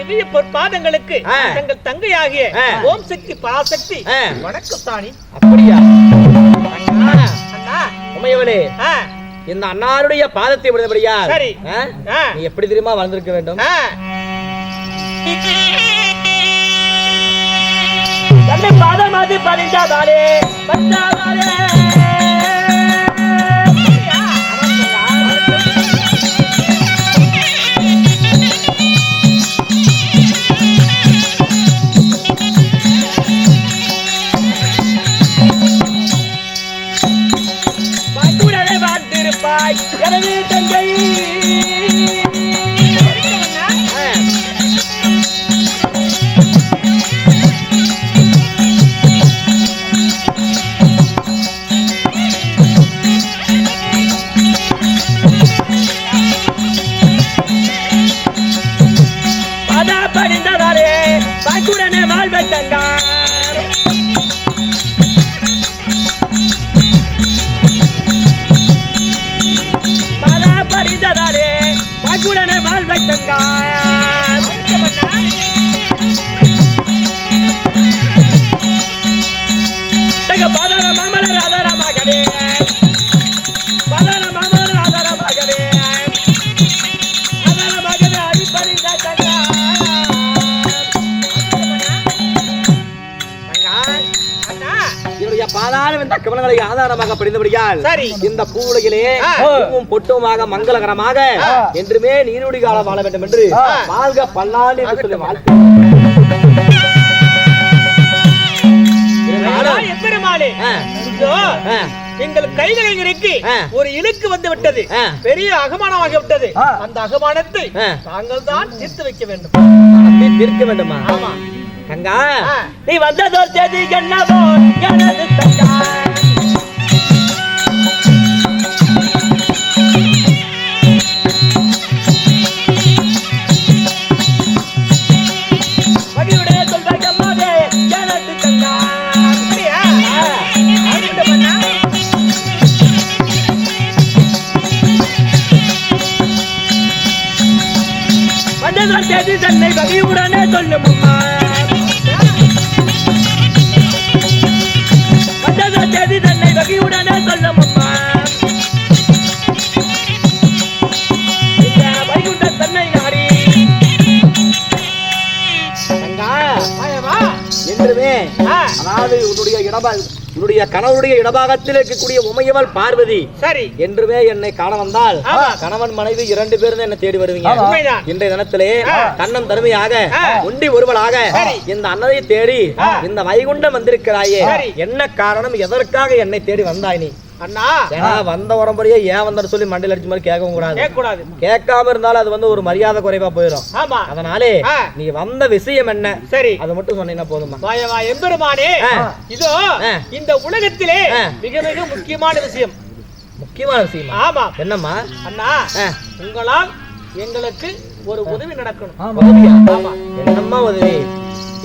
திவ்ய பொற்பாதங்களுக்கு தங்கள் தங்கையாகிய ஓம் சக்தி பராசக்தி வணக்கம் தானி. அப்படியா உமையவளே, இந்த அன்னாருடைய பாதத்தை விடுதபடியா நீ எப்படி தெரியுமா வளர்ந்திருக்க வேண்டும்? தன்னை பாதமாதி பதிந்தாதாலே பத்தாதாலே எனவே தங்கை பதா படிந்ததாலே பாக்குடனே வாழ்வை தந்தார். குடனே வாழ்வை தந்தார். பாதாள மாமலர் ஆதாரமாகவே அடிப்பறிந்த பாதாளம் என்ற கமலங்களை ஆதாரமாக படிந்தபடியால் இந்த பூவுலகிலே பொட்டுமாக மங்களகரமாக என்றுமே நீருடி காலம் வாழ வேண்டும் என்று வாழ்க பல்லாண்டு என்று சொல்லி வாழ்த்து. எங்கள் கைகளில் இருக்கு ஒரு இழுக்கு வந்து விட்டது, பெரிய அகமானமாகி விட்டது. அந்த அகமானத்தை தாங்கள் தான் தீர்த்து வைக்க வேண்டும். தீர்க்க வேண்டுமா? ஆமா கங்கா, நீ வந்ததோ செய்தி என்னவோ எனது தங்கா. மகிழுடைய சொல்வாக்கம்மாவே எனது தங்கா. வந்ததோ செய்தி தன்னை மகிழுடனே சொல்லும் அம்மா. தன்னை வகையுடனே சொல்லும் அம்மா. வைகுண்ட தன்னை நாடி என்றுமே அதாவது உன்னுடைய கணவனுடைய இடபாகத்தில் இருக்கக்கூடிய உமையவள் பார்வதி சரி என்றுமே என்னை காண வந்தால் கணவன் மனைவி 2 பேரும் என்னை தேடி வருவீங்க. இன்றைய தினத்திலே கண்ணன் தருமையாக உண்டி ஒருவளாக இந்த அன்னதை தேடி இந்த வைகுண்டம் வந்திருக்கிறாயே, என்ன காரணம், எதற்காக என்னை தேடி வந்தாய் நீ? அண்ணா வந்த உடம்படியே ஏன் வந்தாரு சொல்லி மண்டையில் அடிச்ச மாதிரி கேட்கவும் கூடாது. கேட்காம இருந்தாலும் அது ஒரு மரியாதை குறைவா போயிடும். அதனாலே நீ வந்த விஷயம் என்ன, சரி அதை மட்டும் சொன்னீங்கன்னா போதுமா? எம்பெருமானே, இதோ இந்த உலகத்திலே மிக மிக முக்கியமான விஷயம். முக்கியமான விஷயம்? ஆமா. என்னம்மா? அண்ணா, உங்களால் எங்களுக்கு ஒரு உதவி நடக்கணும். என்னம்மா உதவி?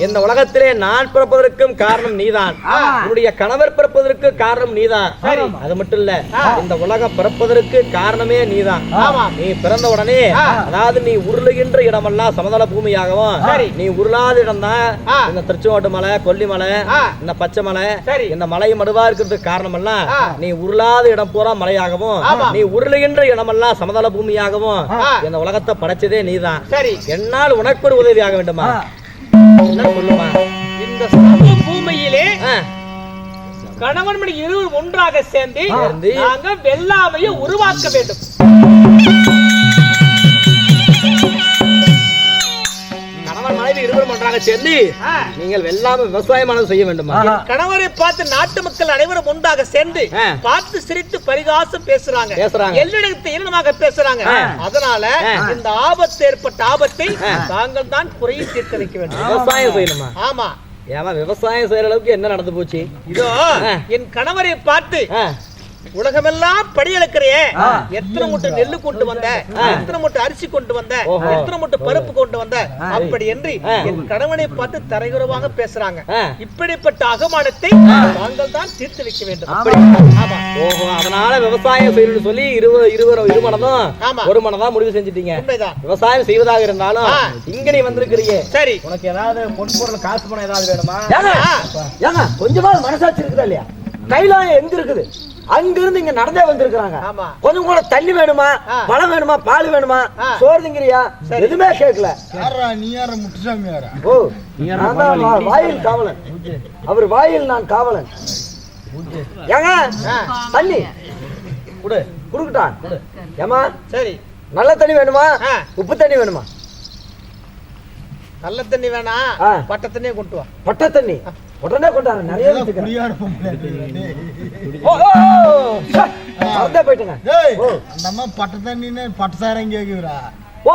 இந்த உலகத்திலே நான் பிறப்பதற்கும் காரணம் நீதான், உன்னுடைய கணவர் பிறப்பதற்கு காரணம் நீதான். அது மட்டும் இல்ல, இந்த உலகம் பிறப்பதற்கு காரணமே நீதான். நீ பிறந்த உடனே அதாவது நீ உருளுகின்ற இடமெல்லாம் சமதள பூமியாகவும், நீ உருளாத இடம் தான் இந்த திருச்செங்கோட்டு மலை, கொல்லிமலை, இந்த பச்சை மலை, இந்த மலை மடுவா இருக்கிறதுக்கு காரணம் எல்லாம் நீ உருளாத இடம் பூரா மலையாகவும், நீ உருளுகின்ற இடமெல்லாம் சமதள பூமியாகவும் இந்த உலகத்தை படைச்சதே நீதான். என்னால் உனக்கு ஒரு உதவியாக வேண்டுமா? இந்த பூமியிலே கணவன் மணி இருவர் ஒன்றாக சேர்ந்து நாங்கள் வெள்ளாமையை உருவாக்க வேண்டும். கணவன் மனைவி இருவரும் ஒன்றாக சேர்ந்து நீங்கள் வெள்ளாமை விவசாயமானது செய்ய வேண்டுமா? கணவரை பார்த்து நாட்டு மக்கள் அனைவரும் ஒன்றாக சேர்ந்து பார்த்து சிரித்து பரிகாசம் பேசுறாங்க, எல்லிடத்தை இனமாக பேசுறாங்க. அதனால இந்த ஆபத்து ஏற்பட்ட ஆபத்தை தாங்கள் தான் குறையை தீர்க்க வைக்க வேண்டும். விவசாயம் செய்யணுமா? ஆமா. ஏமா விவசாயம் செய்யற அளவுக்கு என்ன நடந்து போச்சு? இதோ என் கணவரை பார்த்து உலகமெல்லாம் படியெடுக்கிறியே, எத்தனை மூட்டை நெல்லு கொண்டு வந்த, எத்தனை மூட்டை அரிசி கொண்டு வந்த, எத்தனை மூட்டை பருப்பு கொண்டு வந்த, அப்படி என்று என் கணவனை பார்த்து தரைகுறவாக பேசுறாங்க. இப்படிப்பட்ட அகமானத்தை நாங்கள் தான் தீர்த்து வைக்க வேண்டும். ஆமா. ஓஹோ, அதனால விவசாயம் செய்யணும்னு சொல்லி இருமனதும் ஒரு மனதான் முடிவு செஞ்சுட்டீங்க. உண்மைதான். விவசாயம் செய்வதாக இருந்தாலும் இங்க நீ வந்திருக்கிறியே, சரி, உனக்கு ஏதாவது பொன்பொருள் காசு பணம் ஏதாவது வேணுமா? ஏங்க கொஞ்சமாவது மனசாட்சி இருக்குதா இல்லையா? கைலாயம் எங்க இருக்குது? அங்க இருந்து இங்க நடந்தே வந்திருக்காங்க. கொஞ்சம் கூட தண்ணி வேணுமா, பழம் வேணுமா, பால் வேணுமா, சோறு திங்கிறியா, எதுவுமே கேட்கல. நீ யார முத்துசாமி யாரா? ஓ, நான் தான் வாயில் காவலன். அவர் வாயில் நான் காவலன். ஏங்க தண்ணி குடு, குடுக்கிட்டான். ஏமா சரி, நல்ல தண்ணி வேணுமா, உப்பு தண்ணி வேணுமா? நல்ல தண்ணி வேணா, பட்ட தண்ணியே கொண்டு வா. பட்ட தண்ணி உடனே கொண்டாரு. நிறைய போயிட்டுங்க. அந்த அம்மா பட்ட தண்ணின்னு பட்ட சாரம் கேக்குறா. ஓ,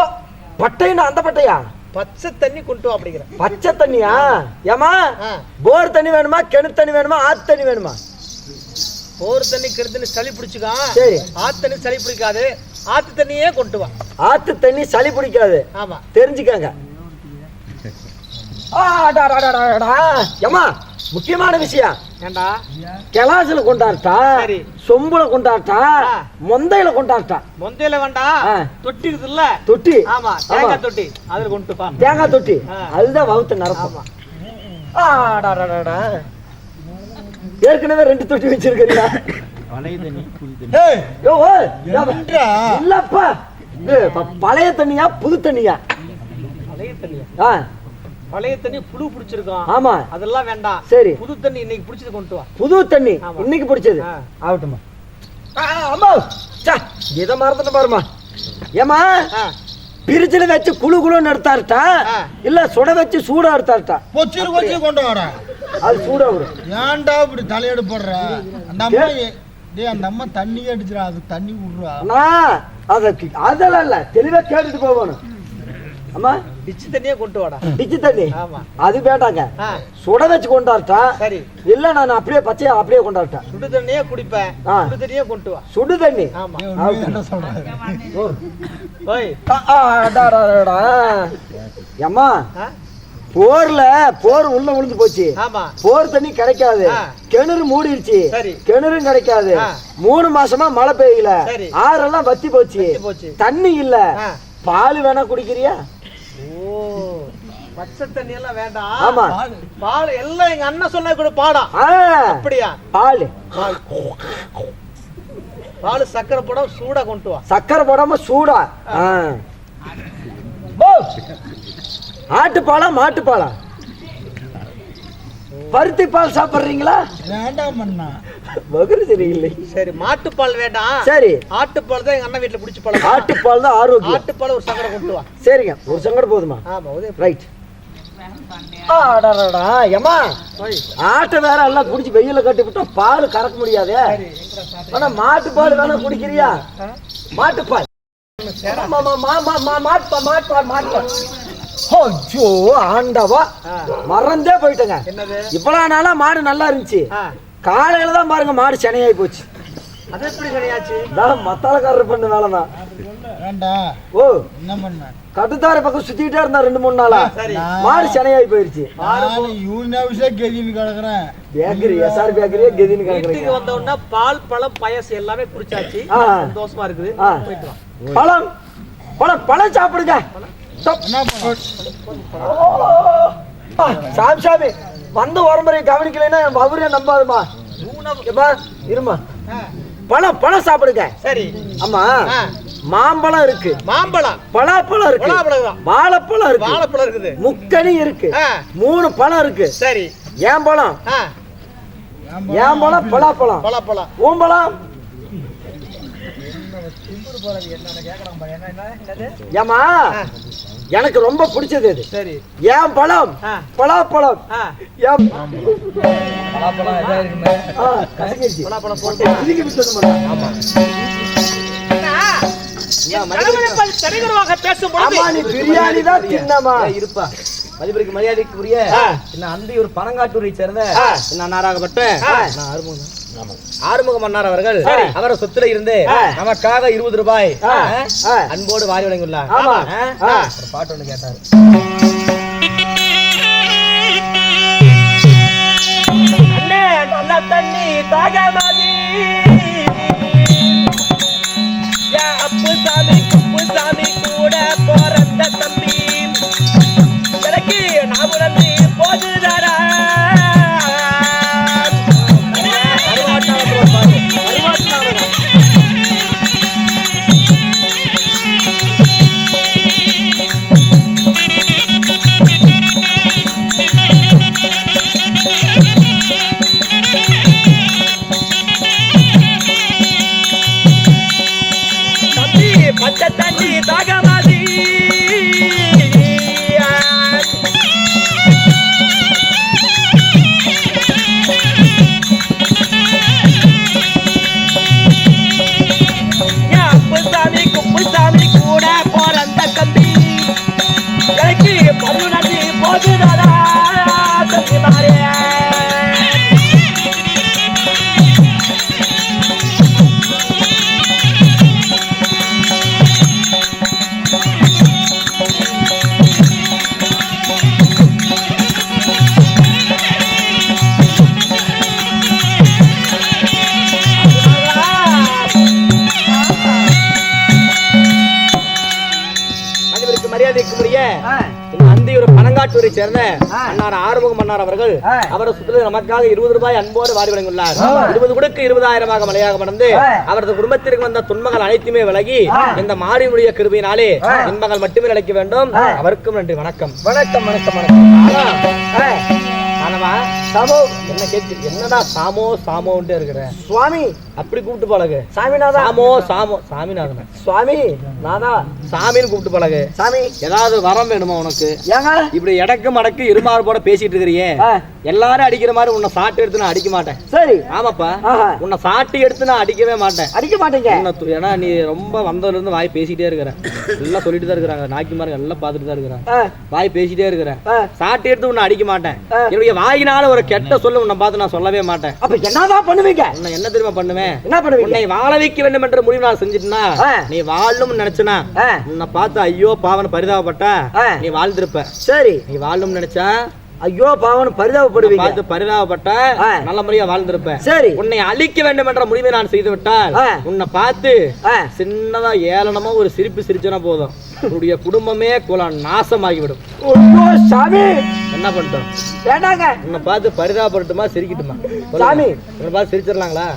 பட்டைன்னா அந்த பட்டையா? பச்சை தண்ணி கொண்டு வா அப்படிங்கிற. பச்சை தண்ணியா? ஏமா போர் தண்ணி வேணுமா, கிணறு தண்ணி வேணுமா, ஆத்து தண்ணி வேணுமா? போர் தண்ணி கிணறு தண்ணி சளி பிடிச்சுக்கா. சரி, ஆத்து தண்ணி சளி பிடிக்காது, ஆத்து தண்ணியே கொண்டு வா. ஆத்து தண்ணி சளி பிடிக்காது. ஆமா, தெரிஞ்சுக்கங்க. ஏமா முக்கியமான விஷயம். ஏண்டா கிளாஸ்ல கொண்டாட்டா, சொம்புல கொண்டாட்டா, மொந்தையில கொண்டாட்டா? மொந்தையில வேண்டா, தொட்டி இருக்குல்ல, தொட்டி. ஆமா, தேங்காய் தொட்டி, அதுல கொண்டு வா. தேங்காய் தொட்டி, அதுதான் வவுத்து நடக்கும். ஏற்கனவே 2 தொட்டி வச்சிருக்கீங்களா? இல்லப்பா, பழைய தண்ணியா புது தண்ணியா? பழைய தண்ணியா? பழைய தண்ணி புழு பிடிச்சிருக்கோம். ஆமா, அதெல்லாம் வேண்டாம். சரி, புது தண்ணி இன்னைக்கு பிடிச்சது கொண்டு வா. புது தண்ணி இன்னைக்கு பிடிச்சது ஆகட்டுமா? அம்மா இத மறந்துட்டு பாருமா. ஏமா பிரிட்ஜில வச்சு குழு குழுன்னு எடுத்தாருட்டா, இல்ல சுட வச்சு சூடா எடுத்தாருட்டா? பொச்சிரு பொச்சி கொண்டு வர. அது சூடா வரும். ஏன்டா இப்படி தலையெடு போடுற? அந்த அம்மா டேய், அந்த அம்மா தண்ணி அடிச்சுறா, அது தண்ணி விடுறா. அதெல்லாம் இல்ல, தெளிவா கேட்டுட்டு போகணும். அம்மா டிச்சு தண்ணியே கொண்டு வாடா. டிச்சு தண்ணி? ஆமா, அது வேண்டாங்க, சுட வச்சு கொண்டாட்டா? சரி, இல்ல நான் அப்படியே பச்சையா அப்படியே கொண்டாட்டா? சுடு தண்ணியே குடிப்பேன், சுடு தண்ணியே கொண்டு வா. சுடு தண்ணி? ஆமா. என்ன சொல்றாரு? ஓய் அம்மா, போர் உள்ள விழுந்து போச்சு. ஆமா, போர் தண்ணி கிடைக்காது, கிணறு மூடிடுச்சு, கிணறும் கிடைக்காது. 3 மாசமா மழை பெய்யல, ஆறெல்லாம் வத்தி போச்சு, தண்ணி இல்ல. பால் வேணா குடிக்கிறியா? ஓ, பச்சை தண்ணி எல்லாம் வேண்டாம். ஆமா, பால் எல்லாம் எங்க அண்ணன் சொன்ன கூட பாடா. அப்படியா? பால் பால் சக்கரை போடாம சூடா கொண்டு வா. சக்கரை போடாம சூடா? ஆட்டுப்பாலா மாட்டுப்பாலா? பருத்தி பால் சாப்பிடுறீங்களா? வேண்டாம் அண்ணா, வகுறு சரியில்லை. சரி, மாட்டுப்பால் வேண்டாம். சரி, ஆட்டுப்பால் தான் எங்க அண்ணன் வீட்டுல பிடிச்சு பழம். ஆட்டுப்பால் தான் ஆரோக்கியம். ஆட்டுப்பால் ஒரு சக்கரை கொண்டு வா. சரிங்க, ஒரு சங்கடம் போதுமா? ஆமா, ரைட். ஏமா ஆட்டை வேற எல்லாம் குடிச்சு வெயில கட்டி விட்டா பால் கறக்க முடியாது. ஆனா மாட்டுப்பால் வேணா குடிக்கிறியா? மாட்டுப்பால் ஆண்டவா, மறந்தே போயிட்டங்க. இவ்வளவு நாளா மாடு நல்லா இருந்துச்சு, காலையில தான் பாருங்க மாடு சென்னையாயி போச்சு. அது எப்படி சரியாச்சு? மத்தாளக்காரர் பண்ண வேலைதான். ஓ, என்ன பண்ண? கட்டுத்தார பக்கம் சுத்திட்டே இருந்தா 2-3 நாளா மாடு சென்னையாயி போயிருச்சு. பேக்கரி, எஸ்ஆர் பேக்கரியே கெதின்னு கிடக்குறீங்க. வந்த உடனே பால் பழம் பாயசம் எல்லாமே குடிச்சாச்சு, சந்தோஷமா இருக்குது. பழம் பழம் பழம் சாப்பிடுங்க. சாமி சாமி வந்து உடம்புறையை கவனிக்கலைன்னா அவரே நம்பாதுமா. இருமா, பழம் பழம் சாப்பிடுங்க. சரி. ஆமா, மாம்பழம் இருக்கு, மாம்பழம், பலாப்பழம் இருக்கு, வாழைப்பழம் இருக்கு, வாழைப்பழம் இருக்குது, முக்கணி இருக்கு, 3 பழம் இருக்கு. சரி, ஏன் பழம்? ஏன் பழம்? பலாப்பழம். பலாப்பழம். ஊம்பழம்? ஏமா எனக்கு ரொம்ப பிடிச்சது இது. சரி, ஏன் பழம்? பலாப்பழம். பிரியாணி தான் தின்னமா இருப்பா. மதிப்பிற்கு மரியாதைக்குரிய அந்தி ஒரு பனங்காட்டூரை சேர்ந்த நான் நாராகப்பட்ட நான் அருமுகம் ஆறுமுக மன்னார் அவர்கள் அவர சொத்துல இருந்து நமக்காக 20 ரூபாய் அன்போடு வாரி வழங்கியுள்ளார். ஒரு பாட்டு ஒண்ணு கேட்டாரு. அண்ணே நல்ல தண்ணி தாகமாதி அப்புசாமி குப்புசாமி கூட போறந்த தம்பி எனக்கு நான் உணர்ந்து போதுதாரா பச்சை தண்ணி தாகமாதி அப்புசாமி குப்புசாமி கூட போறந்த கம்பி எனக்கு பருவனதி போதுதாரா தம்பி மாறே மரியாதைக்குரிய அந்தியூர் பனங்காட்டூரை சேர்ந்த மன்னார் ஆறுமுக மன்னார் அவர்கள் அவரது சுற்றில் நமக்காக 20 ரூபாய் அன்போடு வாரி வழங்கியுள்ளார். 20 கொடுக்கு 20,000 மலையாக மறந்து அவரது குடும்பத்திற்கு வந்த துன்பங்கள் அனைத்துமே விலகி இந்த மாறினுடைய கிருபையினாலே இன்பங்கள் மட்டுமே நிலைக்க வேண்டும். அவருக்கும் நன்றி. வணக்கம். வணக்கம் வணக்கம் வணக்கம். என்ன கேட்டு என்னடா சாமோ சாமோன்ட்டு இருக்கிற சுவாமி அப்படி கூப்பிட்டு பழகு. சாமிநாதா சாமோ சாமோ சாமிநாதன் சுவாமி நாதா சாமின்னு கூப்பிட்டு பழகு. சாமி ஏதாவது வரம் வேணுமா உனக்கு? ஏங்க இப்படி இடக்கு மடக்கு இருமாறு போட பேசிட்டு இருக்கிறியே, எல்லாரும் அடிக்கிற மாதிரி உன்னை சாட்டு எடுத்து நான் அடிக்க மாட்டேன். சரி ஆமாப்பா, உன்னை சாட்டி எடுத்து நான் அடிக்கவே மாட்டேன். அடிக்க மாட்டேங்க. ஏன்னா நீ ரொம்ப வந்ததுல இருந்து வாய் பேசிட்டே இருக்கிற, எல்லாம் சொல்லிட்டு தான் இருக்கிறாங்க, நாய்க்குமாருங்க எல்லாம் பார்த்துட்டு தான் இருக்கிறாங்க, வாய் பேசிட்டே இருக்கிறேன். சாட்டி எடுத்து உன்னை அடிக்க மாட்டேன். என்னுடைய வாயினால ஒரு கெட்ட சொல்ல உன்னை பார்த்து நான் சொல்லவே மாட்டேன். அப்ப என்னதான் பண்ணுவீங்க? உன்னை என்ன தெரியுமா பண்ணுவேன்? என்ன பண்ணுவீங்க? உன்னை வாழ வைக்க வேண்டும் என்ற முடிவு நான் செஞ்சுட்டேன்னா, நீ வாழணும்னு நினைச்சனா உன்னை பார்த்து ஐயோ பாவன் பரிதாபப்பட்டா நீ வாழ்ந்திருப்ப. சரி நீ வாழணும்னு நினைச்சா ஐயோ பாவன் பரிதாபப்படுவீங்க, பார்த்து பரிதாபப்பட்ட நல்ல முறையா வாழ்ந்திருப்ப. சரி உன்னை அழிக்க வேண்டும் என்ற முடிவை நான் செய்து விட்டால் உன்னை பார்த்து சின்னதா ஏளனமா ஒரு சிரிப்பு சிரிச்சனா போதும், உன்னுடைய குடும்பமே நாசமாகிவிடும். சாமி என்ன பண்ணிட்டோம்? வேண்டாங்க. உன்னை பார்த்து பரிதாபப்பட்டுமா சிரிக்கட்டுமா? சாமி உன்னை பார்த்து சிரிச்சிடலாங்களா?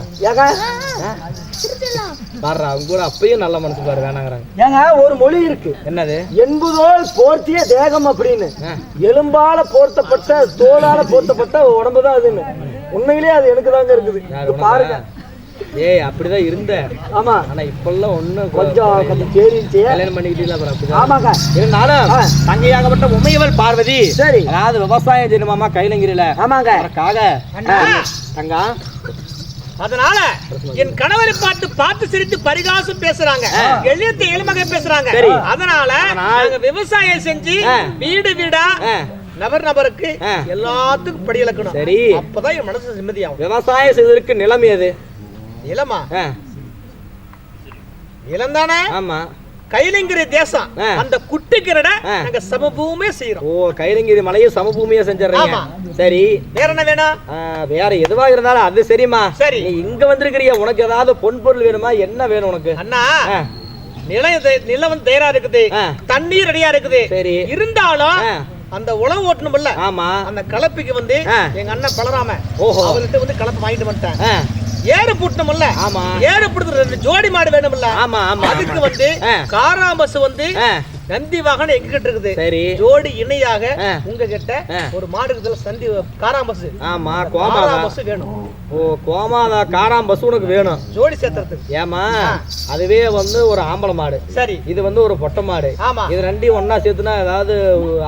பாரு அவங்க கூட அப்பயும் நல்ல மனசு பாரு வேணாங்கிறாங்க. ஏங்க ஒரு மொழி இருக்கு, என்னது? என்பதோல் போர்த்திய தேகம் அப்படின்னு. எலும்பால போர்த்தப்பட்ட தோளால போர்த்தப்பட்ட உடம்புதான் அதுன்னு. உண்மையிலேயே அது எனக்கு தாங்க இருக்குது. பாருங்க ஏய் அப்படிதான் இருந்த. ஆமா ஆனா இப்பெல்லாம் ஒண்ணு கொஞ்சம் தேறிச்சு. கல்யாணம் பண்ணிக்கிட்டீங்களா? அப்புறம் அப்படிதான். ஆமாங்க. இருந்தாலும் தங்கையாகப்பட்ட உமையவள் பார்வதி சரி அதாவது விவசாயம் செய்யணுமாமா கைலங்கிரில. ஆமாங்க. தங்கா அதனால என் கணவரை பார்த்து சிரித்து பரிகாசம் பேசுறாங்க, எளியத்தை எளிமகை பேசுறாங்க. அதனால நாங்க விவசாயம் செஞ்சு வீடு வீடா நபர் நபருக்கு எல்லாத்துக்கும் படி இழக்கணும். சரி அப்பதான் என் மனசு நிம்மதியாகும். விவசாயம் செய்வதற்கு நிலம் ஏது? நிலமா? நிலம் தானே. ஆமா கைலங்கிரி தேசம் அந்த குட்டிக்கிறட நாங்க சமபூமியே செய்யறோம். ஓ கைலங்கிரி மலையும் சமபூமியா செஞ்சிடறீங்க. சரி வேற என்ன வேணும்? வேற எதுவா இருந்தாலும் அது சரிமா. சரி நீ இங்க வந்திருக்கிறிய, உனக்கு ஏதாவது பொன் பொருள் வேணுமா? என்ன வேணும் உனக்கு? அண்ணா நிலம் தயாரா இருக்குது, தண்ணீர் ரெடியா இருக்குது. சரி இருந்தாலும் அந்த உழவு ஓட்டணும்ல. ஆமா அந்த கலப்புக்கு வந்து எங்க அண்ணன் பலராம அவர்கிட்ட வந்து கலப்பு வாங்கிட்டு வந்துட்டேன். ஏறு புட்டணும்ல. ஆமா ஏறு புடுறது ஜோடி மாடு வேணும்ல. ஆமா ஆமா அதுக்கு வந்து காராம்பஸ் வந்து நந்தி வாகனம் எங்க கிட்ட இருக்குது. சரி ஜோடி இணையாக உங்க கிட்ட ஒரு மாடு இருக்குதுல சந்தி காராம்பஸ். ஆமா கோமாதாம்பஸ் வேணும். ஓ கோமாதா காராம்பஸ் உனக்கு வேணும் ஜோடி சேர்த்துறதுக்கு. ஏமா அதுவே வந்து ஒரு ஆம்பளை மாடு. சரி இது வந்து ஒரு பொட்டை மாடு. ஆமா இது ரெண்டையும் ஒன்னா சேர்த்துனா ஏதாவது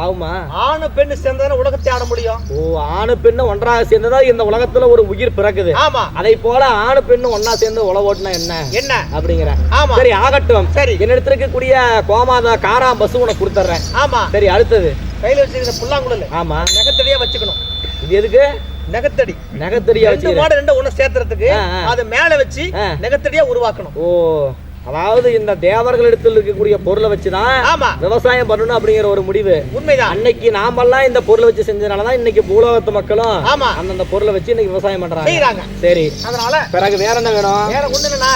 ஆகுமா? ஆணு பெண்ணு சேர்ந்தா உலகத்தை ஆட முடியும். ஓ ஆணு பெண்ணு ஒன்றாக சேர்ந்ததா இந்த உலகத்துல ஒரு உயிர் பிறக்குது. ஆமா அதை போல ஆணு பெண்ணு ஒன்னா சேர்ந்து உழவு ஓட்டுனா என்ன அப்படிங்கிற. ஆமா சரி ஆகட்டும். சரி என்னிடத்துல இருக்கக்கூடிய கோமாதா காராம்பஸ் உனக்கு கொடுத்துறேன். ஆமா சரி அடுத்தது கையில வச்சிருக்கிற புல்லாங்குழல். ஆமா நெகத்தடியா வச்சுக்கணும். இது எதுக்கு? நெகத்தடியா ரெண்டு வச்சு மாடு ரெண்டு ஒண்ணு சேர்த்துறதுக்கு அது மேல வச்சு நெகத்தடியா உருவாக்கணும். ஓ, அதாவது இந்த தேவர்களிடத்தில் இருக்கக்கூடிய பொருளை வச்சுதான் விவசாயம் பண்ணணும் அப்படிங்கிற ஒரு முடிவு. உண்மைதான். அன்னைக்கு நாமெல்லாம் இந்த பொருளை வச்சு செஞ்சதுனாலதான் இன்னைக்கு பூலோகத்து மக்களும் அந்த பொருளை வச்சு இன்னைக்கு விவசாயம் பண்றாங்க. சரி, அதனால பிறகு வேற என்ன வேணும்? வேற ஒண்ணு இல்லைன்னா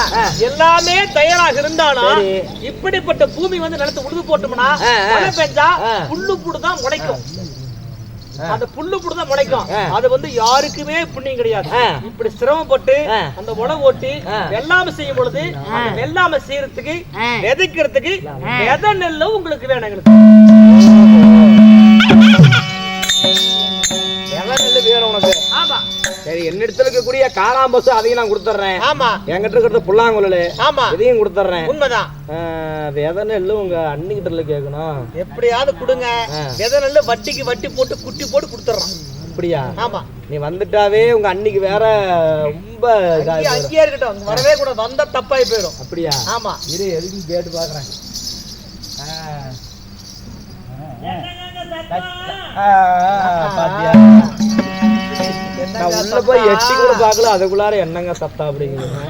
எல்லாமே தயாராக இருந்தாலும் இப்படிப்பட்ட பூமி வந்து நிலத்து உழுது போட்டோம்னா மழை பெஞ்சா புல்லு புடுதான் முளைக்கும். அந்த புல்லு புடுதான் முளைக்கும். அது வந்து யாருக்குமே புண்ணியம் கிடையாது. இப்படி சிரமப்பட்டு அந்த உழவு ஓட்டி வெள்ளாமை செய்யும் பொழுது வெள்ளாமை செய்யறதுக்கு விதைக்கிறதுக்கு விதை நெல்லும் உங்களுக்கு வேணும். எங்களுக்கு நெல்லு வேணும் உனக்கு. ஆமா. சரி, என்னிடத்துல இருக்கக்கூடிய காளாம்பசு அதையும் நான் கொடுத்துறேன். ஆமா. என்கிட்ட இருக்கிறது புல்லாங்குழல். ஆமா, இதையும் கொடுத்துறேன். உண்மைதான். விதை நெல்லு உங்க அண்ணிக்கிட்ட கேட்கணும். எப்படியாவது கொடுங்க. விதை நெல்லு வட்டிக்கு வட்டி போட்டு குட்டி போட்டு கொடுத்துறோம். அப்படியா? ஆமா. நீ வந்துட்டாவே உங்க அன்னிக்கு வேற ரொம்ப அங்கேயே இருக்கட்டும், வரவே கூட வந்தா தப்பாய் போயிடும். அப்படியா? ஆமா. இரு, எதுக்கும் கேட்டு பாக்குறேன். உள்ள போய் எட்டி கூட பாக்கல, அதுக்குள்ளார என்னங்க சத்தா அப்படிங்கிறீங்க.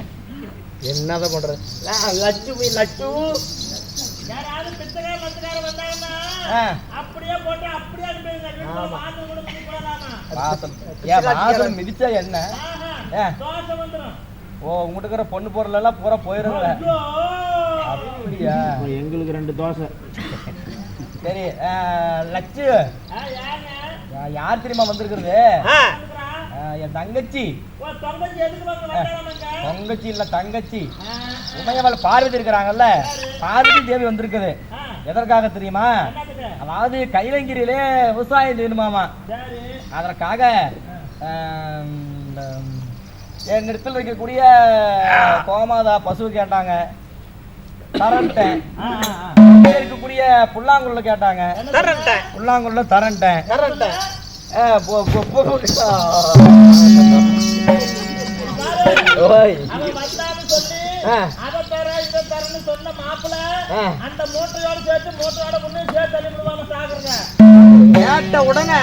என்னதான் பண்றது? லட்சுமி லட்சு மிதிச்சா என்ன? ஓ, உங்ககிட்ட இருக்கிற பொண்ணு பொருள் எல்லாம் பூரா போயிருங்க. அப்படியா? எங்களுக்கு 2 தோசை. சரி, லட்சு யார் தெரியுமா வந்திருக்கிறது? என் தங்கச்சி. தங்கச்சி இல்ல, தங்கச்சி. உமையவள் பார்வதி இருக்கிறாங்கல்ல, பார்வதி தேவி வந்திருக்குது. எதற்காக தெரியுமா? அதாவது கைலங்கிரியிலே விவசாயம் செய்யணுமாமா. அதற்காக என் இடத்துல இருக்கக்கூடிய கோமாதா பசு கேட்டாங்க, தரன்ட்டேன். இருக்கக்கூடிய புல்லாங்குள்ள கேட்டாங்க, புல்லாங்குள்ள தரன்ட்டேன். கேட்ட உடனே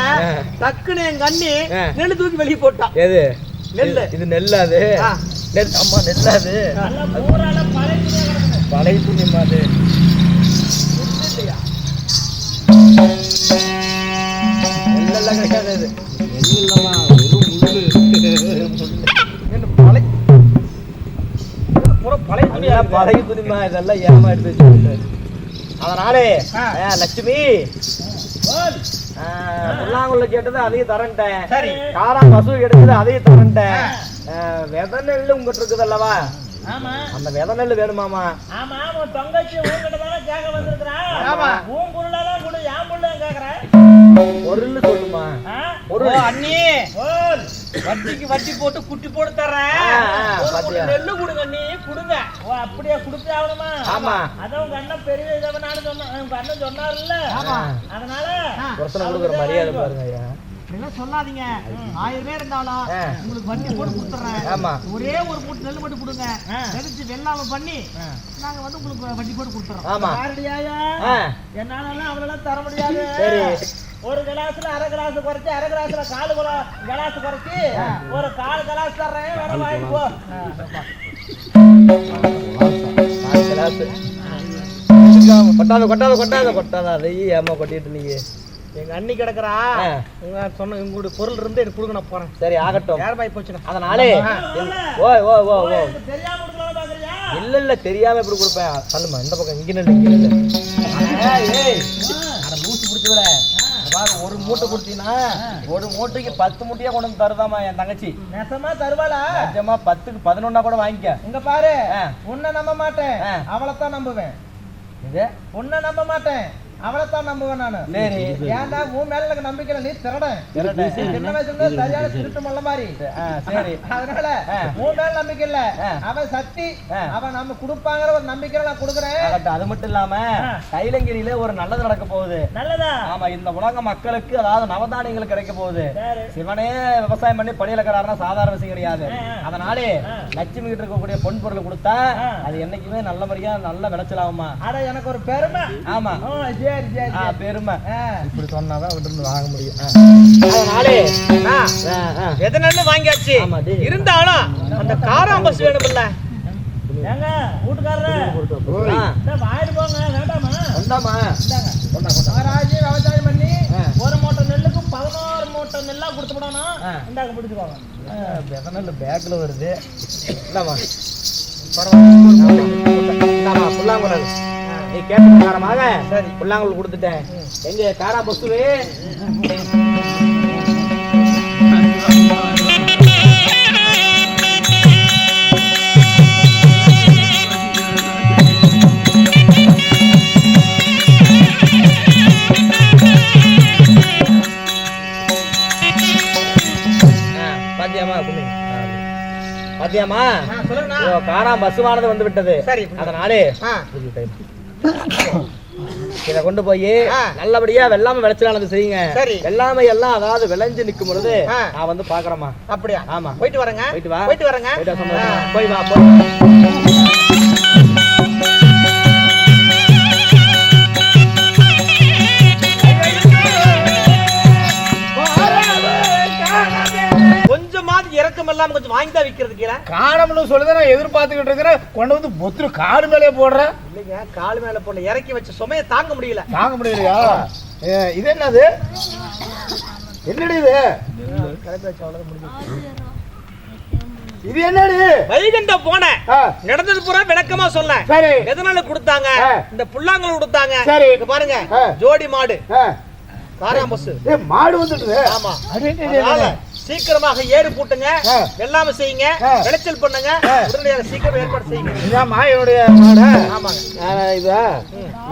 டக்குன்னு என் கண்ணி நெல்லு தூக்கி வெளியே போட்டான். எது நெல்லு? இது நெல்லாது. அம்மா நெல்லாது, பழைய துணிமா. அது நெல்லெல்லாம் கிடைக்காது. நெல் இல்லம்மா, பழைய துணிமா. இதெல்லாம் ஏமா எடுத்து வச்சு. அதனாலே லட்சுமி புல்லாங்குள்ள கேட்டது அதையும் தரன்ட்டேன். சரி, காரா பசு எடுத்தது அதையும் தரன்ட்டேன். விதை நெல்லு உங்ககிட்ட இருக்குது அல்லவா? அந்த விதை நெல்லு வேணுமாமா? ஆமா, உன் தங்கச்சி உங்ககிட்ட தானே கேட்க வந்திருக்கிறா. ஆமா, உன் பொருளெல்லாம் கூட என் பொருள் கேக்குறேன். பொருள் சொல்லுமா? பொருள் அண்ணி வட்டிக்கு வட்டி போட்டு குட்டி போட்டு தர்றேன். நெல்லு கொடுங்க அண்ணி, கொடுங்க. ஓ, அப்படியே கொடுத்து ஆகணுமா? ஆமா. அதான் உங்க அண்ணன் பெரிய இதை நானும் சொன்னேன், உங்க அண்ணன் சொன்னார்ல. அதனால பிரச்சனை கொடுக்குற மரியாதை பாருங்க ஐயா. இதெல்லாம் சொல்லாதீங்க. 1000 பேர் இருந்தாலும் உங்களுக்கு வண்டி போட்டு கொடுத்துறேன். ஒரே ஒரு மூட்டை நெல் மட்டும் கொடுங்க, தெரிஞ்சு வெள்ளாம பண்ணி நாங்க வந்து உங்களுக்கு வண்டி போட்டு கொடுத்துறோம். என்னால அவ்வளவு தர முடியாது. ஒரு கிளாஸ்ல அரை கிளாஸ் குறைச்சி, அரை கிளாஸ்ல 4 கிளாஸ் குறைச்சி ஒரு 4 கிளாஸ் தர்றேன். வேற வாங்கிட்டு போ. கொட்டாத கொட்டாத கொட்டாத கொட்டாத அதையே ஏமா கொட்டிட்டு நீங்க. எங்க அண்ணி கிடக்குறா, உங்க சொன்ன உங்களுடைய பொருள் இருந்து எனக்கு கொடுக்க நான் போறேன். சரி, ஆகட்டும். யார் போச்சுன்னா அதனாலே ஓய் ஓ ஓ ஓ இல்ல இல்ல, தெரியாம எப்படி கொடுப்பேன்? சொல்லுமா, இந்த பக்கம் இங்க நில்லு, இங்க நில்லு. லூசு பிடிச்சு விட. ஒரு மூட்டை கொடுத்தீங்கன்னா ஒரு மூட்டைக்கு 10 மூட்டையா கொண்டு வந்து தருதாமா என் தங்கச்சி. நெசமா தருவாளா? நிஜமா 10க்கு 11 கூட வாங்கிக்க. இங்க பாரு, உன்னை நம்ப மாட்டேன், அவளைத்தான் நம்புவேன். இது உன்னை நம்ப மாட்டேன், அவளைத்தான் நம்புவேன் நானு. சரி, ஏன்டா உன் மேல எனக்கு நம்பிக்கை, நீ திருடன். சின்ன வயசுல சரியான திருட்டு மல்ல மாதிரி. சரி, அதனால உன் மேல நம்பிக்கை இல்ல, அவன் சக்தி, அவன் நம்ம கொடுப்பாங்கிற ஒரு நம்பிக்கை நான் கொடுக்குறேன். அது மட்டும் இல்லாம கைலங்கிரியில ஒரு நல்லது நடக்க போகுது. நல்லதா? ஆமா, இந்த உலக மக்களுக்கு அதாவது நவதானியங்கள் கிடைக்க போகுது. சிவனே விவசாயம் பண்ணி படியிலக்கிறாருன்னா சாதாரண விஷயம் கிடையாது. அதனாலே லட்சுமி கிட்ட இருக்கக்கூடிய பொன் பொருள் கொடுத்தா அது என்னைக்குமே நல்ல முறையா நல்ல விளைச்சலாகுமா. அட எனக்கு ஒரு பெருமை. ஆமா, பெருமை இப்படி சொன்னாதான் அவர்கிட்ட இருந்து வாங்க முடியும். அதனாலே எதனால வாங்கியாச்சு. இருந்தாலும் அந்த காராம் பஸ் வேணும்ல. ஏங்க வீட்டுக்காரரே வாயிட்டு போங்க. வேண்டாமா ஆராய்ச்சி விவசாயம் பண்ணி ஒரு மூட்டை நெல்லுக்கு 11 மூட்டை நெல்லா கொடுத்து விடணும். இந்தாங்க பிடிச்சுக்கோங்க. நெல் பேக்ல வருது. புல்லாங்குழல் நீ கேட்ட பிரகாரமாக சரி புல்லாங்குழல் கொடுத்துட்டேன். எங்க காரா பசுவே பாத்தியாமா காராம் பசுவானது வந்து விட்டது. அதனாலே இத கொண்டு போய் நல்லபடியா வெள்ளாமை விளைச்சலானது செய்யுங்க. வெள்ளாமை எல்லாம் அதாவது விளைஞ்சு நிக்கும் பொழுது நான் வந்து பாக்குறேமா. அப்படியா? ஆமா போயிட்டு வரேங்க. போயிட்டு வரேங்க. போய் வா. கொஞ்சமாவது இறக்கம் எல்லாம் கொஞ்சம் வாங்கிதான் விக்கிறது கீழே காணம்னு சொல்லுதான் நான் எதிர்பார்த்துக்கிட்டு இருக்கிறேன். கொண்டு வந்து பொத்து காடு மேலே போடுறேன். இல்லைங்க, கால் மேல போட இறக்கி வச்ச சுமையை தாங்க முடியல. தாங்க முடியலையா? இது என்னது? என்னடி இது? இது என்னடி? வைகுண்ட போன நடந்தது பூரா விளக்கமா சொல்ல. எதனால கொடுத்தாங்க? இந்த புல்லாங்கல் கொடுத்தாங்க. இங்க பாருங்க, ஜோடி மாடு காராம் பஸ் மாடு வந்துட்டு. ஆமா, சீக்கிரமாக ஏறு பூட்டுங்க, வெள்ளாமை செய்யுங்க, விளைச்சல் பண்ணுங்க, உடனடியாக சீக்கிரம் ஏற்பாடு செய்யுங்க. இதான் மாயோடைய மாடு. ஆமாங்க, இதா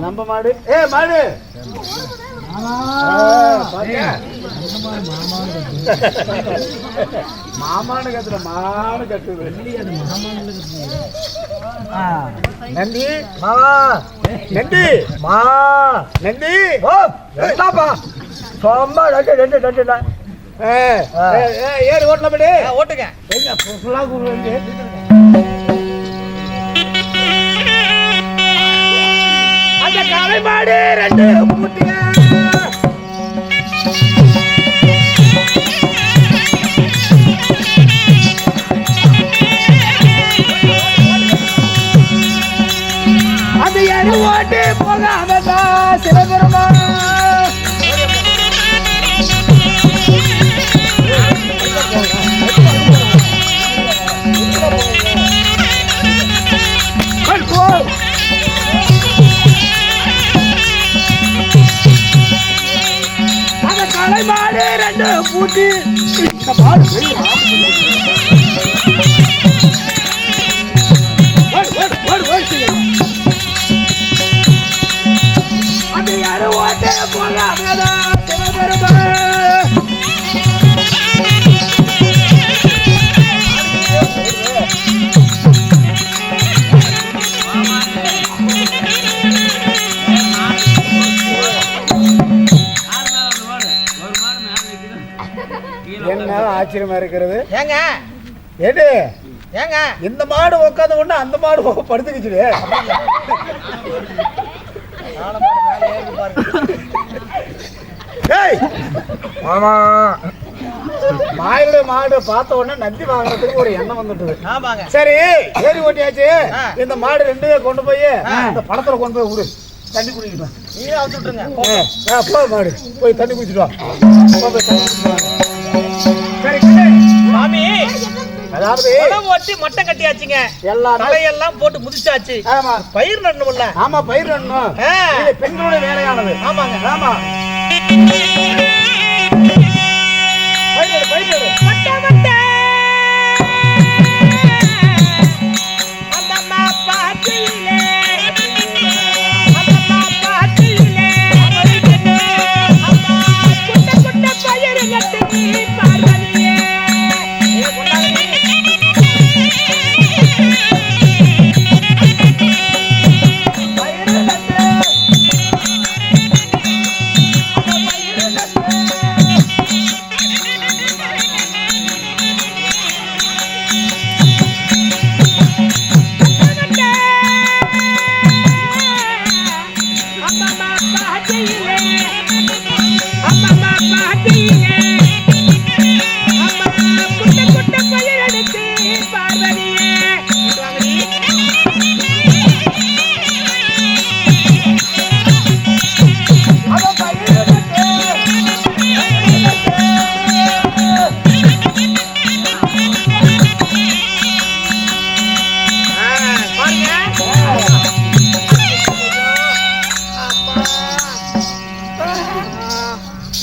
நம்ம மாடு. மாடு மாமானு கத்துற மானு கத்துது. நந்தி மாமா, நந்தி மா நந்தி. ஓ என்னப்பா சொம்மா ரெண்டு ரெண்டு ரெண்டு ஏறு ஓட்டலாம் படி. ஓட்டுங்க. அந்த காளை மாடு ரெண்டு பூட்டிங்க. அது எடு ஓட்டு போகாமதான் சிவபெருமா. அந்த காளை மாடு ரெண்டு பூட்டி இந்த மாடு அது யாரும் ஓட்ட போகாமதான் சிவபெருமா. என்ன ஆச்சரியமா இருக்கிறது. ஏங்க ஏடு ஏங்க இந்த மாடு உட்காந்து கொண்டு அந்த மாடு படுத்துக்கிச்சு. ஆமா, மாயுடைய மாடு பார்த்த உடனே நந்தி வாங்குறதுக்கு ஒரு எண்ணம் வந்துட்டு. ஆமாங்க, சரி ஏறி ஓட்டியாச்சு. இந்த மாடு ரெண்டுமே கொண்டு போய் இந்த படத்துல கொண்டு போய் விடு, தண்ணி குடிக்கிட்டு. நீங்க அவுத்து விட்டுருங்க. போ மாடு போய் தண்ணி குடிச்சிட்டு வா. சரி சாமி, அதாவது ஓட்டி மட்டம் கட்டியாச்சுங்க, எல்லாம் தலையெல்லாம் போட்டு முதிச்சாச்சு. ஆமா, பயிர் நடணும்ல. ஆமா, பயிர் நடணும். இது பெண்களுடைய வேலையானது. ஆமாங்க, ஆமா. பயிர் பயிர் மட்ட மட்ட அம்மா பாட்டிலே அம்மா பாட்டிலே அம்மா குட்ட குட்ட பயிர் நட்டு பார்வதியே பயிர் நட்டு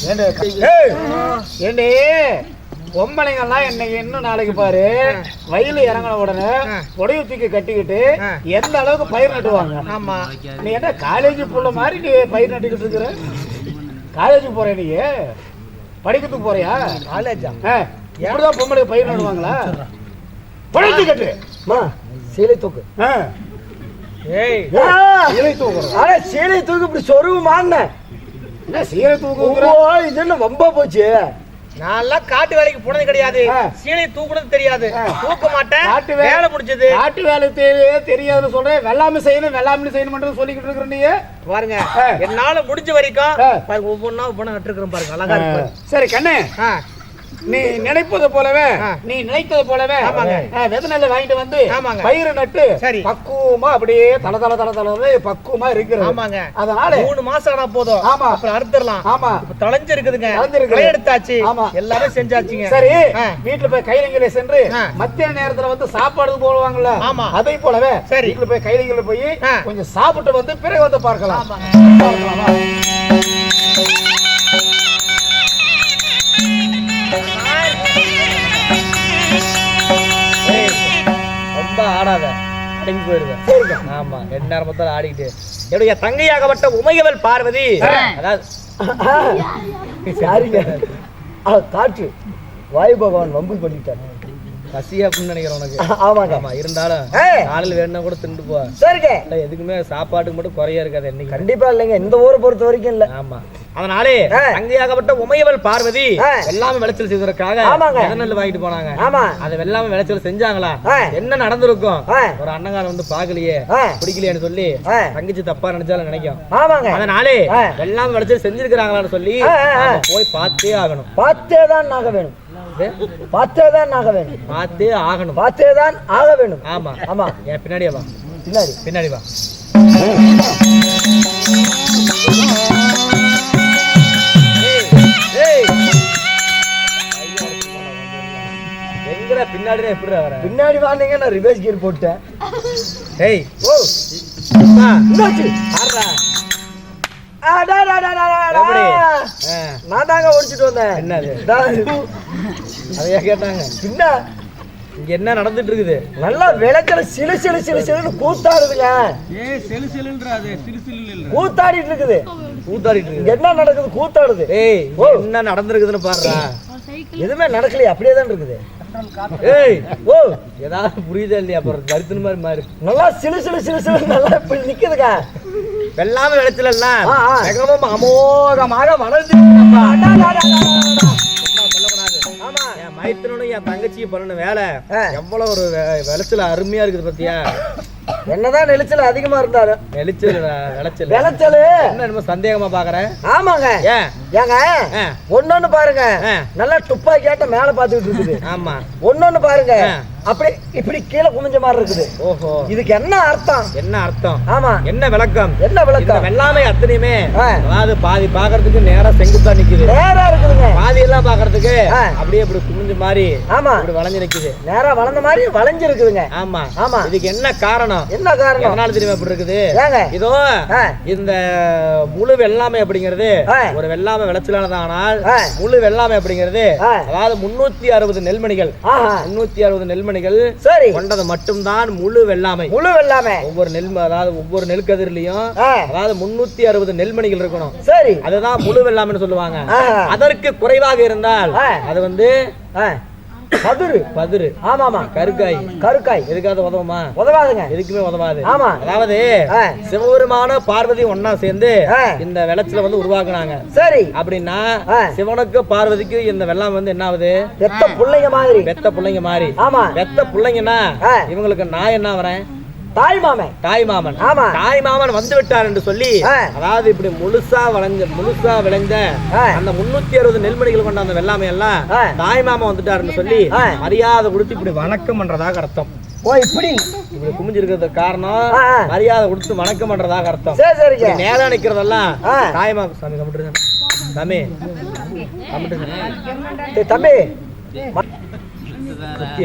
ஏண்டி பொம்பளைங்கெல்லாம் இன்னைக்கு இன்னும் நாளைக்கு பாரு வயலு இறங்கின உடனே புடவை தூக்கி கட்டிக்கிட்டு எந்த அளவுக்கு பயிர் நட்டுவாங்க. ஆமா, நீ என்ன காலேஜ் புள்ள மாதிரி நீ பயிர் நட்டுக்கிட்டு இருக்கிற? காலேஜுக்கு போற நீ படிக்கிறதுக்கு போறியா? காலேஜா? எப்படிதான் பொம்பளை பயிர் நடுவாங்களா? புடவை கட்டு சீலை தூக்கு. சீலை தூக்குறோம். ஆனா சீலை தூக்கு இப்படி சொருவு மாறின என்ன சீலை தூக்கு? இது என்ன வம்பா போச்சு. நான் காட்டு வேலைக்கு போனது கிடையாது, சீலை தூக்குறது தெரியாது, தூக்க மாட்டேன். காட்டு வேலை முடிஞ்சது. காட்டு வேலை தெரியாதுன்னு சொல்றேன். வெள்ளாமை செய்யணும் சொல்லிக்கிட்டு இருக்கிற நீ பாருங்க, என்னால முடிஞ்ச வரைக்கும் ஒவ்வொன்னா நட்டுருக்கிறேன் பாருங்க, அழகா இருக்கு. சரி கண்ணு, நீ நினைப்பது போலவே நீ நினைத்தது போலவே விதை நெல்லை வாங்கிட்டு வந்து பயிரை நட்டு பக்குவமா அப்படியே தல பக்குவமா இருக்கிறது. ஆமாங்க, அதனால 3 மாசம் ஆனா போதும். ஆமா, அப்புறம் அறுத்துடலாம். ஆமா, தளைஞ்சு இருக்குதுங்க, எடுத்தாச்சு, எல்லாமே செஞ்சாச்சுங்க. சரி, வீட்டுல போய் கைலங்கில சென்று மத்திய நேரத்துல வந்து சாப்பாடு போடுவாங்கல்ல, ஆமா, அதே போலவே சரி வீட்டுல போய் கைலங்கில போய் கொஞ்சம் சாப்பிட்டு வந்து பிறகு வந்து பார்க்கலாம். ரொம்ப ஆடாத, அடங்கி போயிருவேன். சரிங்க. ஆமா, ரெண்டு நேரம் மொத்தம் ஆடிக்கிட்டு என்னுடைய தங்கையாகப்பட்ட உமையவள் பார்வதி, அதாவது சாரிங்க காற்று வாயு பகவான் வம்பு பண்ணிட்டார். பசி அப்படின்னு நினைக்கிறேன் உனக்கு. ஆமாங்க. ஆமா, இருந்தாலும் காலையில் வேணும்னா கூட திண்டு போ. சரிங்க. எதுக்குமே சாப்பாட்டுக்கு மட்டும் குறையா இருக்காது என்னைக்கு. கண்டிப்பா இல்லைங்க, இந்த ஊரை பொறுத்த வரைக்கும் இல்ல. ஆமா, அதனாலே அங்கேயாகப்பட்ட உமையவள் பார்வதி வெள்ளாமை விளைச்சல் செய்வதற்காக நெல் வாங்கிட்டு போனாங்க. ஆமா, அதை வெள்ளாமை விளைச்சல் செஞ்சாங்களா? என்ன நடந்திருக்கும்? ஒரு அண்ணங்காரன் வந்து பாக்கலையே, பிடிக்கலையேன்னு சொல்லி தங்கச்சி தப்பா நினைச்சாலும் நினைக்கும். ஆமாங்க. அதனாலே வெள்ளாமை விளைச்சல் செஞ்சிருக்கிறாங்களான்னு சொல்லி போய் பார்த்தே ஆகணும். பார்த்தே தான் ஆக வேணும். பார்த்தே தான் ஆக வேணும். பார்த்தே ஆகணும். பார்த்தே தான் ஆக வேணும். ஆமா ஆமா. என் பின்னாடியே வா. பின்னாடி வா. எங்கடா பின்னாடி எப்படி வர? பின்னாடி வாங்க, நான் ரிவர்ஸ் கியர் போட்டேன். ஏய் ஓ என்னாச்சு? ஆறா நான் தாங்க ஒடிச்சிட்டு வந்தேன். என்னது அதையா கேட்டாங்க? என்ன இங்க என்ன நடந்துட்டு இருக்குது? நல்லா விளக்கல சிலு கூத்தாடுதுங்க. கூத்தாடிட்டு இருக்குது. என்ன நடக்குது? கூத்தாடுது. ஏய் என்ன நடந்திருக்குதுன்னு பாருடா. எதுவுமே நடக்கலையே, அப்படியே தான் இருக்குது. ஏய் ஓ ஏதாவது புரியுதா இல்லையா? அப்புறம் கருத்துன மாதிரி மாறு. நல்லா சிலு நல்லா இப்படி நிக்குதுங்க. வெள்ளாமை விளைச்சல் எல்லாம் மிகவும் அமோகமாக வளர்ந்து என் மைத்தனும் என் தங்கச்சியை பண்ண வேலை எவ்வளவு ஒரு விளைச்சல் அருமையா இருக்குது பத்தியா? என்னதான் நெளிச்சல் அதிகமா இருந்தாரு. விளைச்சல் என்ன சந்தேகமா பாக்குறேன்? ஆமாங்க. ஏங்க ஒன்னொன்னு பாருங்க, நல்லா துப்பாக்கியாட்ட மேல பாத்துக்கிட்டு இருக்குது. ஆமா, ஒன்னொன்னு பாருங்க அப்படி இப்படி கீழே குமிஞ்ச மாதிரி இருக்குது. ஓஹோ, இதுக்கு என்ன அர்த்தம்? என்ன அர்த்தம்? ஆமா, என்ன விளக்கம்? என்ன விளக்கம்? வெள்ளாமை அத்தனையுமே அதாவது பாதி பாக்குறதுக்கு நேரா செங்குத்தா நிக்குது, நேரா இருக்குதுங்க. பாதி எல்லாம் பாக்குறதுக்கு அப்படியே இப்படி குமிஞ்ச மாதிரி. ஆமா, இப்படி வளைஞ்சு நிக்குது, நேரா வளர்ந்த மாதிரி வளைஞ்சு இருக்குதுங்க. ஆமா ஆமா. இதுக்கு என்ன காரணம்? என்ன காரணம்? எதனால தெரியுமா இப்படி இருக்குது? இதோ இந்த முழு வெள்ளாமை அப்படிங்கிறது ஒரு வெள்ளாமை விளைச்சலானதானால் முழு வெள்ளாமை அப்படிங்கிறது அதாவது 360 நெல்மணிகள் 360 நெல்மணிகள் சரி கொண்டது மட்டும்தான் முழு வெள்ளாமை. முழு வெள்ளாமை ஒவ்வொரு நெல் அதாவது ஒவ்வொரு நெல் கதிரிலையும் அதாவது 360 நெல்மணிகள் இருக்கணும். சரி, அதுதான் முழு வெள்ளாமைன்னு சொல்லுவாங்க. அதற்கு குறைவாக இருந்தால் அது வந்து பதிரு. ஆமாமா, கருக்காய் எதுக்காவது உதவுமா? உதவாதுங்க, எதுக்குமே உதவாது. ஆமா, அதாவது சிவபெருமான பார்வதி ஒன்னா சேர்ந்து இந்த விளைச்சல வந்து உருவாக்குனாங்க. சரி, அப்படின்னா சிவனுக்கு பார்வதிக்கு இந்த வெள்ளாமை வந்து என்ன ஆகுது? பெத்த பிள்ளைங்க மாதிரி. ஆமா, பெத்த பிள்ளைங்கன்னா இவங்களுக்கு நான் என்ன வரேன்? தாய் மாமன். ஆமா, தாய் மாமன் வந்து விட்டார் என்று சொல்லி அதாவது இப்படி முழுசா விளைந்த அந்த 360 நெல்மணிகள் கொண்ட அந்த வெள்ளாமை எல்லாம் தாய் மாமன் வந்துட்டாருன்னு சொல்லி மரியாதை கொடுத்து இப்படி வணக்கம் பண்றதாக அர்த்தம். ஓ, இப்படி குமிஞ்சிருக்கிறதுக்கு காரணம் மரியாதை கொடுத்து வணக்கம் பண்றதாக அர்த்தம். நேரா நிக்கிறதெல்லாம் தாய் மாமன். சாமி கம்பிட்டு தம்பி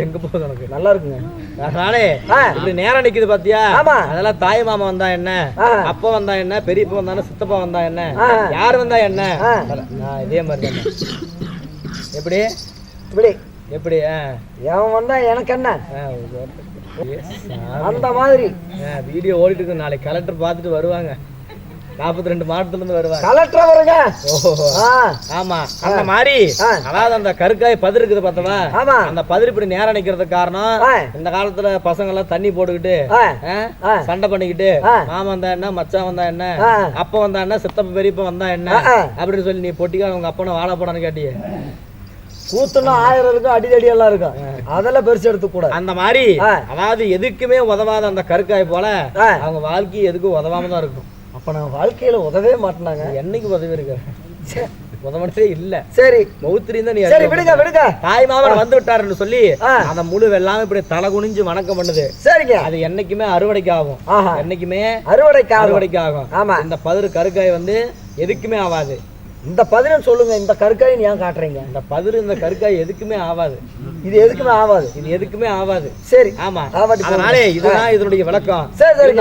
எங்க போகுது உனக்கு? நல்லா இருக்குங்க. அதனாலே இப்படி நேரம் நிக்குது பாத்தியா? ஆமா. அதெல்லாம் தாய் மாமா வந்தா என்ன, அப்பா வந்தா என்ன, பெரியப்பா வந்தா சித்தப்பா வந்தா என்ன, யார் வந்தா என்ன, இதே மாதிரி தானே. எப்படி இப்படி எப்படி எவன் வந்தா எனக்கு என்ன அந்த மாதிரி வீடியோ ஓடிட்டு இருக்கு. நாளைக்கு கலெக்டர் பார்த்துட்டு வருவாங்க. 42 மாவட்டத்துல இருந்து வருவாங்க. கலெக்டர் வருங்க. ஆமா, அந்த மாதிரி அதாவது அந்த கருக்காய் பதிர் இருக்குது பார்த்தவா, அந்த பதிர் இப்படி நேரம் நிக்கிறதுக்கு காரணம் இந்த காலத்துல பசங்க எல்லாம் தண்ணி போட்டுக்கிட்டு சண்டை பண்ணிக்கிட்டு மாமா வந்தா என்ன, மச்சான் வந்தா என்ன, அப்பா வந்தா என்ன, சித்தப்பா பெரியப்பா வந்தா என்ன அப்படின்னு சொல்லி நீ பொட்டிக்கார உங்க அப்பனை வாழ போடான்னு கேட்டியே. கூத்துனா 1000 இருக்கும், அடிதடி எல்லாம் இருக்கும், அதெல்லாம் பெருசு எடுத்து கூட. அந்த மாதிரி அதாவது எதுக்குமே உதவாத அந்த கருக்காய் போல அவங்க வாழ்க்கை எதுக்கும் உதவாம தான் இருக்கும். அப்ப நான் வாழ்க்கையில உதவே மாட்டினாங்க. என்னைக்கு உதவி இருக்கு? உதவனே இல்ல. சரி மௌத்திரியும் தான் நீ. சரி விடுங்க விடுங்க. தாய் மாமன் வந்து விட்டாருன்னு சொல்லி அந்த முழு வெள்ளாம இப்படி தலை குனிஞ்சு வணக்கம் பண்ணுது. சரிங்க. அது என்னைக்குமே அறுவடைக்கு ஆகும். என்னைக்குமே அறுவடைக்கு ஆகும். ஆமா. இந்த பதிரு கருக்காய் வந்து எதுக்குமே ஆகாது. இந்த பதிலும் சொல்லுங்க. இந்த கருக்காய் ஏன் காட்டுறீங்க? இந்த பதிரு இந்த கருக்காய் எதுக்குமே ஆகாது. இது எதுக்குமே ஆகாது. இது எதுக்குமே ஆகாது. சரி. ஆமா. அதனாலே இதுதான் இதனுடைய விளக்கம். சரி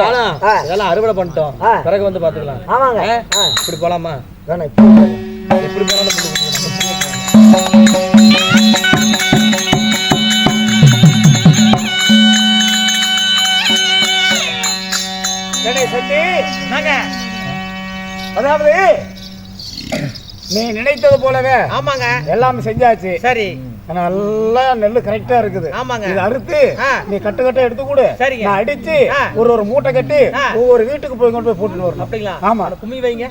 இதெல்லாம் அறுவடை பண்ணிட்டோம், பிறகு வந்து பாத்துக்கலாம். ஆமாங்க. இப்படி போலாமா? வேணாம், எப்படி போனாலும் அதாவது நீ நினைத்தது போலவே ஆமாங்க எல்லாம் செஞ்சாச்சு. சரி, நல்லா நெல்லு கரெக்டா இருக்குது. ஆமாங்க. இது அறுத்து நீ கட்டு கட்ட எடுத்து கூட நான் அடிச்சு ஒரு மூட்டை கட்டி ஒவ்வொரு வீட்டுக்கு போய் கொண்டு போய் போட்டுட்டு வரணும். அப்படிங்களா? ஆமா. கும்மி வைங்க.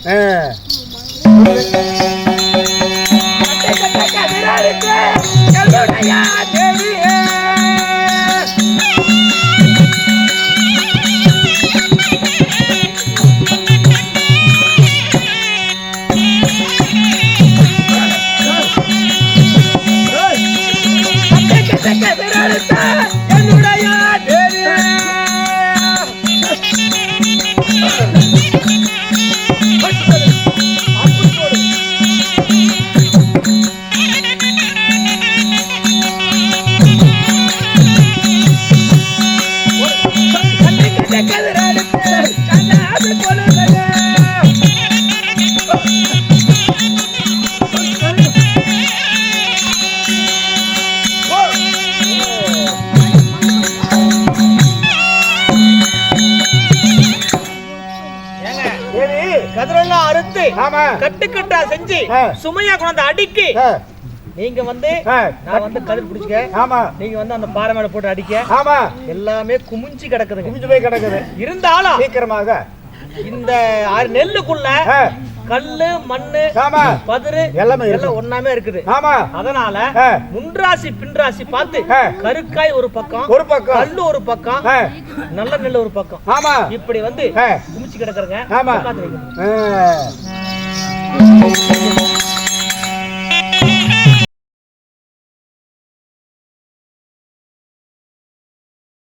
கதிரெல்லாம் அறுத்து கட்டுக்கட்டா செஞ்சு சுமையா கொண்டு அடிக்கி நீங்க வந்து நான் வந்து கதிர் பிடிச்சுக்க. ஆமா. நீங்க வந்து அந்த பாறை மேல போட்டு அடிக்க. ஆமா. எல்லாமே குமிஞ்சு கிடக்குது, குமிஞ்சு போய் கிடக்குது. இருந்தாலும் சீக்கிரமாக இந்த நெல்லுக்குள்ள கல்லு மண்ணு பதிரு எல்லாமே ஒண்ணாமே இருக்குது. ஆமா. அதனால முன்ராசி பின்ராசி பார்த்து கருக்காய் ஒரு பக்கம், கல்லு ஒரு பக்கம், நல்ல நெல் ஒரு பக்கம். ஆமா. இப்படி வந்து குமிச்சு கிடக்குறங்க.